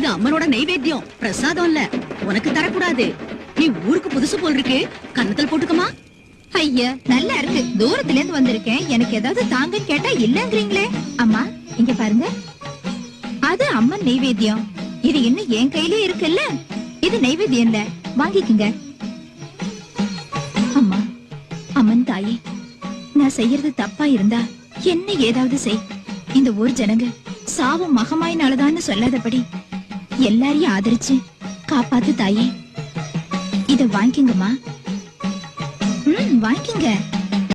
இது அம்மனோட நைவேத்தியம், பிரசாதம் இல்ல. உனக்கு தரக்கூடாது. நீ ஊருக்கு புதுசு போல் இருக்கு, கன்னத்தில் போட்டுக்கமா. ஐயா நல்லா இருக்கு. தூரத்துல இருந்து வந்திருக்கேன், எனக்கு ஏதாவது தாங்கன்னு கேட்டா இல்லங்கறீங்களே. அம்மா இங்க பாருங்க, அது அம்மன் நைவேத்தியம். இது இன்னும் என் கையிலே இருக்குல்ல. இது நைவேத்தியம் இல்ல, வாங்கிக்குங்க. அம்மா, அம்மன் தாயே, நான் செய்யறது தப்பா இருந்தா என்ன ஏதாவது செய். இந்த ஊர் ஜனங்க சாவும் மகமாயினாலதான்னு சொல்லாதபடி எல்லாரையும் ஆதரிச்சு காப்பாத்து தாயே. இத வாங்கிக்கங்கம்மா. வாங்கிக்கங்க.